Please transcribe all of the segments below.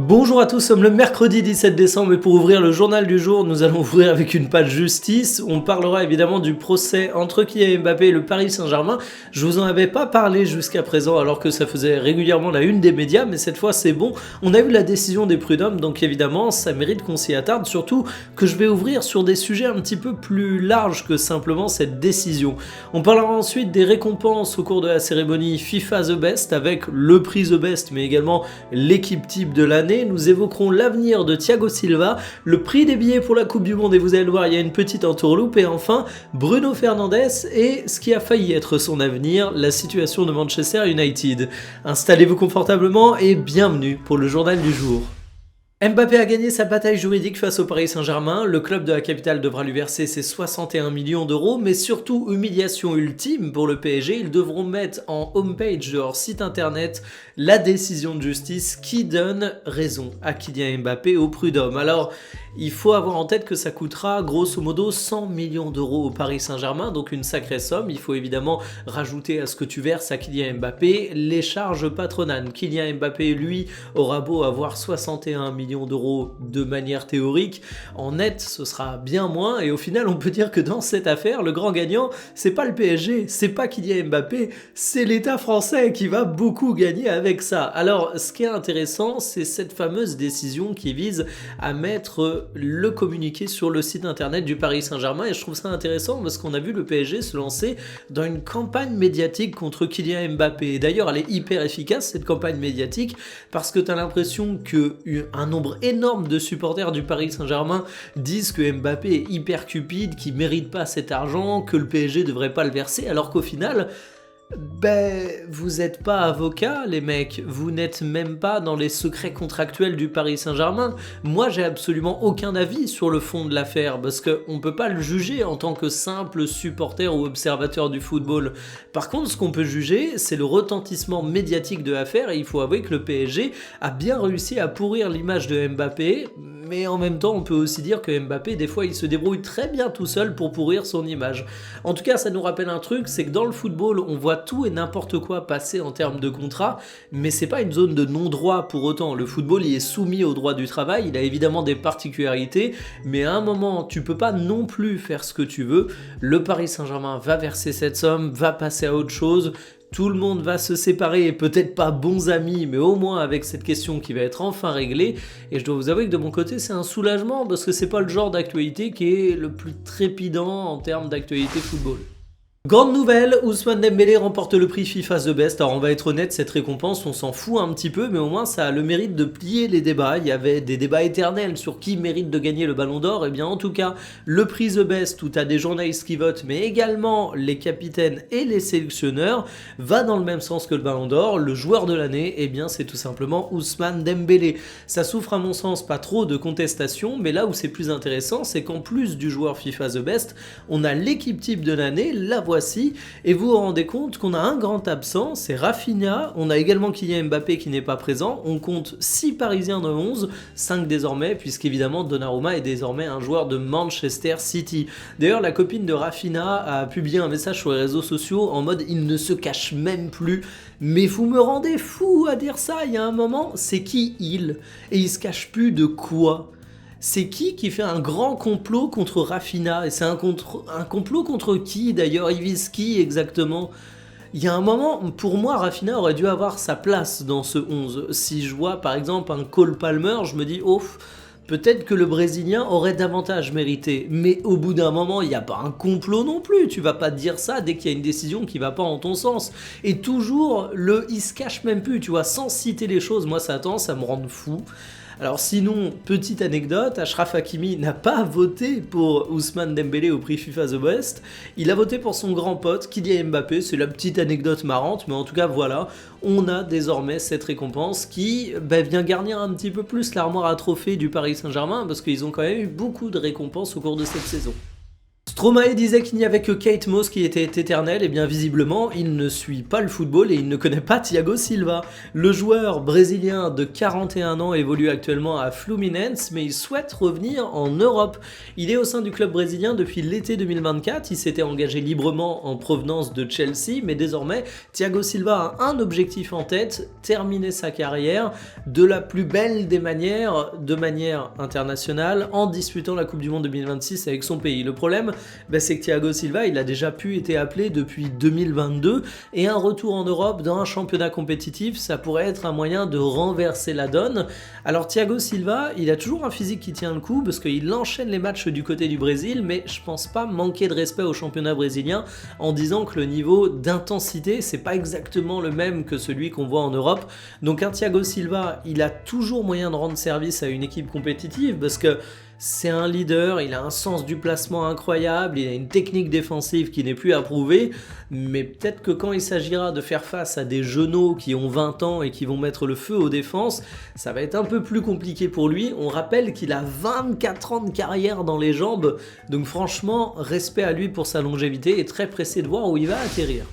Bonjour à tous, nous sommes le mercredi 17 décembre et pour ouvrir le journal du jour, nous allons ouvrir avec une page justice. On parlera évidemment du procès entre Kylian Mbappé et le Paris Saint-Germain. Je vous en avais pas parlé jusqu'à présent alors que ça faisait régulièrement la une des médias, mais cette fois c'est bon. On a eu la décision des prud'hommes, donc évidemment ça mérite qu'on s'y attarde, surtout que je vais ouvrir sur des sujets un petit peu plus larges que simplement cette décision. On parlera ensuite des récompenses au cours de la cérémonie FIFA The Best avec le prix The Best, mais également l'équipe type de l'année. Nous évoquerons l'avenir de Thiago Silva, le prix des billets pour la Coupe du Monde et vous allez le voir, il y a une petite entourloupe et enfin Bruno Fernandes et ce qui a failli être son avenir, la situation de Manchester United. Installez-vous confortablement et bienvenue pour le journal du jour. Mbappé a gagné sa bataille juridique face au Paris Saint-Germain. Le club de la capitale devra lui verser ses 61 millions d'euros, mais surtout humiliation ultime pour le PSG. Ils devront mettre en homepage de leur site internet la décision de justice qui donne raison à Kylian Mbappé au prud'homme. Alors, il faut avoir en tête que ça coûtera grosso modo 100 millions d'euros au Paris Saint-Germain, donc une sacrée somme. Il faut évidemment rajouter à ce que tu verses à Kylian Mbappé les charges patronales. Kylian Mbappé, lui, aura beau avoir 61 millions d'euros de manière théorique, en net, ce sera bien moins. Et au final, on peut dire que dans cette affaire, le grand gagnant, c'est pas le PSG, c'est pas Kylian Mbappé, c'est l'État français qui va beaucoup gagner avec ça. Alors, ce qui est intéressant, c'est cette fameuse décision qui vise à mettre le communiqué sur le site internet du Paris Saint-Germain et je trouve ça intéressant parce qu'on a vu le PSG se lancer dans une campagne médiatique contre Kylian Mbappé. Et d'ailleurs, elle est hyper efficace cette campagne médiatique parce que tu as l'impression qu'un nombre énorme de supporters du Paris Saint-Germain disent que Mbappé est hyper cupide, qu'il mérite pas cet argent, que le PSG devrait pas le verser alors qu'au final... vous n'êtes pas avocat les mecs, vous n'êtes même pas dans les secrets contractuels du Paris Saint-Germain. Moi j'ai absolument aucun avis sur le fond de l'affaire parce qu'on peut pas le juger en tant que simple supporter ou observateur du football. Par contre ce qu'on peut juger c'est le retentissement médiatique de l'affaire et il faut avouer que le PSG a bien réussi à pourrir l'image de Mbappé, mais en même temps on peut aussi dire que Mbappé des fois il se débrouille très bien tout seul pour pourrir son image. En tout cas ça nous rappelle un truc, c'est que dans le football on voit tout et n'importe quoi passer en termes de contrat, mais c'est pas une zone de non-droit pour autant. Le football il est soumis au droit du travail, il a évidemment des particularités, mais à un moment tu peux pas non plus faire ce que tu veux. Le Paris Saint-Germain va verser cette somme, va passer à autre chose. Tout le monde va se séparer, peut-être pas bons amis, mais au moins avec cette question qui va être enfin réglée. Et je dois vous avouer que de mon côté, c'est un soulagement parce que c'est pas le genre d'actualité qui est le plus trépidant en termes d'actualité football. Grande nouvelle, Ousmane Dembélé remporte le prix FIFA The Best. Alors on va être honnête, cette récompense on s'en fout un petit peu, mais au moins ça a le mérite de plier les débats. Il y avait des débats éternels sur qui mérite de gagner le Ballon d'Or. Et bien en tout cas, le prix The Best où tu as des journalistes qui votent, mais également les capitaines et les sélectionneurs, va dans le même sens que le Ballon d'Or. Le joueur de l'année, et bien c'est tout simplement Ousmane Dembélé. Ça souffre à mon sens pas trop de contestation, mais là où c'est plus intéressant, c'est qu'en plus du joueur FIFA The Best, on a l'équipe type de l'année, la voici, et vous vous rendez compte qu'on a un grand absent, c'est Raphinha. On a également Kylian Mbappé qui n'est pas présent. On compte 6 Parisiens de 11, 5 désormais, puisqu'évidemment Donnarumma est désormais un joueur de Manchester City. D'ailleurs, la copine de Raphinha a publié un message sur les réseaux sociaux en mode il ne se cache même plus. Mais vous me rendez fou à dire ça, il y a un moment, c'est qui il? Et il se cache plus de quoi? C'est qui fait un grand complot contre Raphinha? Et c'est un complot contre qui d'ailleurs? Il vise qui exactement? Il y a un moment, pour moi, Raphinha aurait dû avoir sa place dans ce 11. Si je vois par exemple un Cole Palmer, je me dis oh, peut-être que le Brésilien aurait davantage mérité. Mais au bout d'un moment, il n'y a pas un complot non plus. Tu vas pas dire ça dès qu'il y a une décision qui va pas en ton sens. Et toujours, il se cache même plus, tu vois, sans citer les choses. Moi, ça a tendance à me rendre fou. Alors sinon, petite anecdote, Achraf Hakimi n'a pas voté pour Ousmane Dembélé au prix FIFA The Best, il a voté pour son grand pote Kylian Mbappé, c'est la petite anecdote marrante, mais en tout cas voilà, on a désormais cette récompense qui vient garnir un petit peu plus l'armoire à trophées du Paris Saint-Germain, parce qu'ils ont quand même eu beaucoup de récompenses au cours de cette saison. Stromae disait qu'il n'y avait que Kate Moss qui était éternel, et bien visiblement il ne suit pas le football et il ne connaît pas Thiago Silva. Le joueur brésilien de 41 ans évolue actuellement à Fluminense, mais il souhaite revenir en Europe. Il est au sein du club brésilien depuis l'été 2024, il s'était engagé librement en provenance de Chelsea, mais désormais Thiago Silva a un objectif en tête, terminer sa carrière de la plus belle des manières, de manière internationale, en disputant la Coupe du Monde 2026 avec son pays. Le problème, c'est que Thiago Silva, il a déjà été appelé depuis 2022 et un retour en Europe dans un championnat compétitif, ça pourrait être un moyen de renverser la donne. Alors Thiago Silva, il a toujours un physique qui tient le coup parce qu'il enchaîne les matchs du côté du Brésil, mais je pense pas manquer de respect au championnat brésilien en disant que le niveau d'intensité, c'est pas exactement le même que celui qu'on voit en Europe. Donc un Thiago Silva, il a toujours moyen de rendre service à une équipe compétitive parce que c'est un leader, il a un sens du placement incroyable, il a une technique défensive qui n'est plus à prouver, mais peut-être que quand il s'agira de faire face à des genoux qui ont 20 ans et qui vont mettre le feu aux défenses, ça va être un peu plus compliqué pour lui. On rappelle qu'il a 24 ans de carrière dans les jambes, donc franchement, respect à lui pour sa longévité et très pressé de voir où il va atterrir.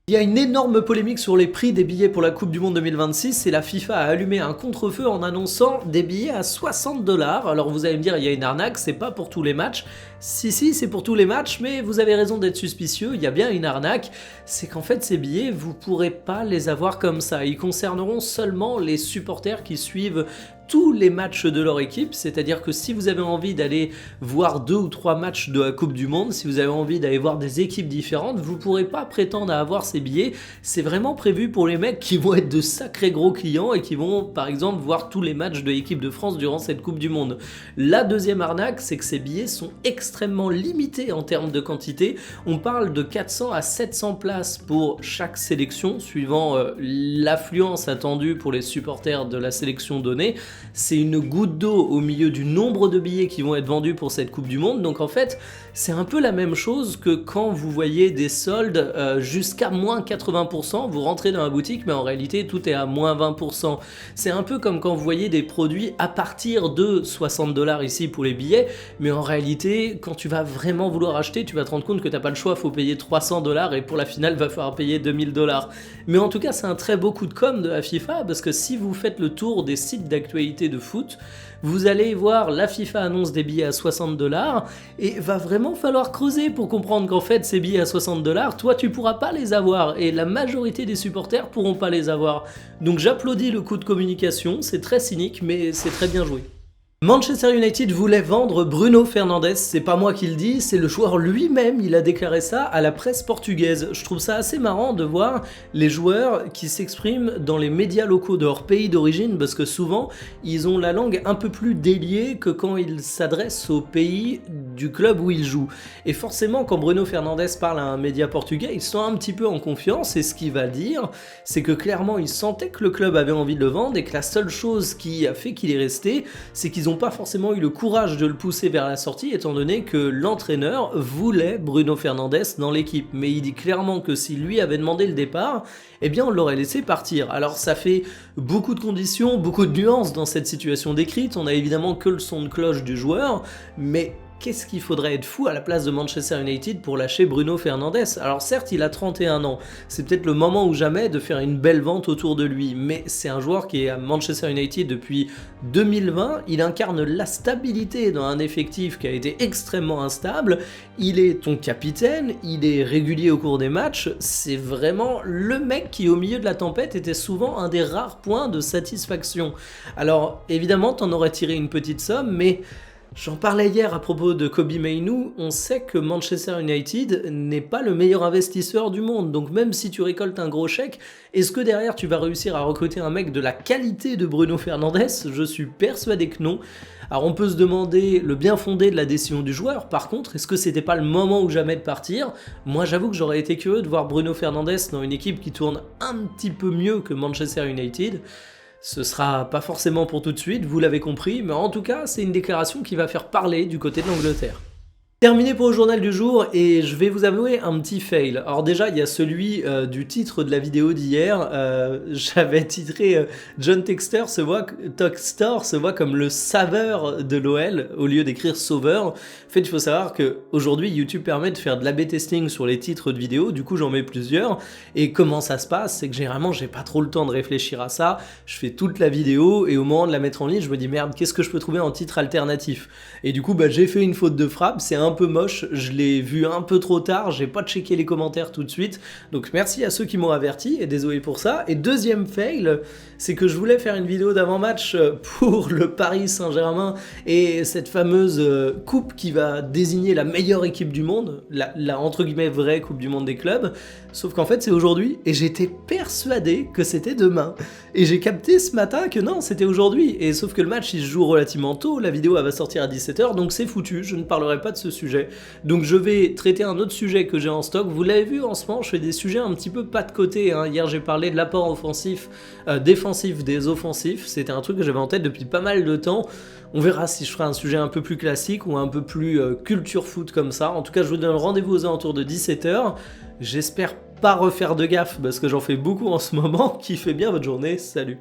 Il y a une énorme polémique sur les prix des billets pour la Coupe du Monde 2026 et la FIFA a allumé un contre-feu en annonçant des billets à 60$. Alors vous allez me dire, il y a une arnaque, c'est pas pour tous les matchs. Si, c'est pour tous les matchs, mais vous avez raison d'être suspicieux, il y a bien une arnaque. C'est qu'en fait, ces billets, vous pourrez pas les avoir comme ça. Ils concerneront seulement les supporters qui suivent tous les matchs de leur équipe, c'est-à-dire que si vous avez envie d'aller voir 2 ou 3 matchs de la Coupe du Monde, si vous avez envie d'aller voir des équipes différentes, vous ne pourrez pas prétendre à avoir ces billets. C'est vraiment prévu pour les mecs qui vont être de sacrés gros clients et qui vont par exemple voir tous les matchs de l'équipe de France durant cette Coupe du Monde. La deuxième arnaque, c'est que ces billets sont extrêmement limités en termes de quantité. On parle de 400 à 700 places pour chaque sélection, suivant l'affluence attendue pour les supporters de la sélection donnée. C'est une goutte d'eau au milieu du nombre de billets qui vont être vendus pour cette Coupe du Monde. Donc en fait, c'est un peu la même chose que quand vous voyez des soldes jusqu'à moins 80%. Vous rentrez dans la boutique, mais en réalité, tout est à moins 20%. C'est un peu comme quand vous voyez des produits à partir de 60$ ici pour les billets, mais en réalité, quand tu vas vraiment vouloir acheter, tu vas te rendre compte que tu n'as pas le choix, il faut payer 300$ et pour la finale, il va falloir payer 2000$. Mais en tout cas, c'est un très beau coup de com' de la FIFA parce que si vous faites le tour des sites d'actualité de foot, vous allez voir la FIFA annonce des billets à 60$ et va vraiment falloir creuser pour comprendre qu'en fait ces billets à 60$, toi tu pourras pas les avoir et la majorité des supporters pourront pas les avoir. Donc j'applaudis le coup de communication, c'est très cynique mais c'est très bien joué. Manchester United voulait vendre Bruno Fernandes, c'est pas moi qui le dis, c'est le joueur lui-même, il a déclaré ça à la presse portugaise. Je trouve ça assez marrant de voir les joueurs qui s'expriment dans les médias locaux de leur pays d'origine, parce que souvent, ils ont la langue un peu plus déliée que quand ils s'adressent au pays du club où ils jouent. Et forcément, quand Bruno Fernandes parle à un média portugais, ils sont un petit peu en confiance, et ce qu'il va dire, c'est que clairement, il sentait que le club avait envie de le vendre, et que la seule chose qui a fait qu'il est resté, c'est qu'ils n'ont pas forcément eu le courage de le pousser vers la sortie étant donné que l'entraîneur voulait Bruno Fernandes dans l'équipe. Mais il dit clairement que si lui avait demandé le départ, eh bien on l'aurait laissé partir. Alors ça fait beaucoup de conditions, beaucoup de nuances dans cette situation décrite, on a évidemment que le son de cloche du joueur, mais qu'est-ce qu'il faudrait être fou à la place de Manchester United pour lâcher Bruno Fernandes? Alors certes, il a 31 ans, c'est peut-être le moment ou jamais de faire une belle vente autour de lui, mais c'est un joueur qui est à Manchester United depuis 2020, il incarne la stabilité dans un effectif qui a été extrêmement instable, il est ton capitaine, il est régulier au cours des matchs, c'est vraiment le mec qui au milieu de la tempête était souvent un des rares points de satisfaction. Alors évidemment, t'en aurais tiré une petite somme, mais j'en parlais hier à propos de Kobbie Mainoo, on sait que Manchester United n'est pas le meilleur investisseur du monde, donc même si tu récoltes un gros chèque, est-ce que derrière tu vas réussir à recruter un mec de la qualité de Bruno Fernandes? Je suis persuadé que non. Alors on peut se demander le bien fondé de la décision du joueur, par contre, est-ce que c'était pas le moment ou jamais de partir? Moi j'avoue que j'aurais été curieux de voir Bruno Fernandes dans une équipe qui tourne un petit peu mieux que Manchester United. Ce sera pas forcément pour tout de suite, vous l'avez compris, mais en tout cas, c'est une déclaration qui va faire parler du côté de l'Angleterre. Terminé pour le journal du jour et je vais vous avouer un petit fail. Alors déjà, il y a celui du titre de la vidéo d'hier. J'avais titré John Textor se voit comme le saveur de l'OL au lieu d'écrire sauveur. En fait, il faut savoir qu'aujourd'hui, YouTube permet de faire de l'A/B testing sur les titres de vidéos. Du coup, j'en mets plusieurs. Et comment ça se passe? C'est que généralement, j'ai pas trop le temps de réfléchir à ça. Je fais toute la vidéo et au moment de la mettre en ligne, je me dis merde, qu'est-ce que je peux trouver en titre alternatif? Et du coup, j'ai fait une faute de frappe. C'est un peu moche, je l'ai vu un peu trop tard, j'ai pas checké les commentaires tout de suite, donc merci à ceux qui m'ont averti et désolé pour ça. Et deuxième fail, c'est que je voulais faire une vidéo d'avant-match pour le Paris Saint-Germain et cette fameuse coupe qui va désigner la meilleure équipe du monde, la entre guillemets vraie coupe du monde des clubs, sauf qu'en fait c'est aujourd'hui et j'étais persuadé que c'était demain. Et j'ai capté ce matin que non, c'était aujourd'hui, et sauf que le match il se joue relativement tôt, la vidéo elle va sortir à 17h, donc c'est foutu, je ne parlerai pas de ce sujet. Donc je vais traiter un autre sujet que j'ai en stock. Vous l'avez vu, en ce moment je fais des sujets un petit peu pas de côté, hein. Hier j'ai parlé de l'apport offensif, défensif des offensifs. C'était un truc que j'avais en tête depuis pas mal de temps. On verra si je ferai un sujet un peu plus classique ou un peu plus culture foot comme ça. En tout cas je vous donne rendez-vous aux alentours de 17h. J'espère pas refaire de gaffe parce que j'en fais beaucoup en ce moment. Kiffez bien votre journée, salut.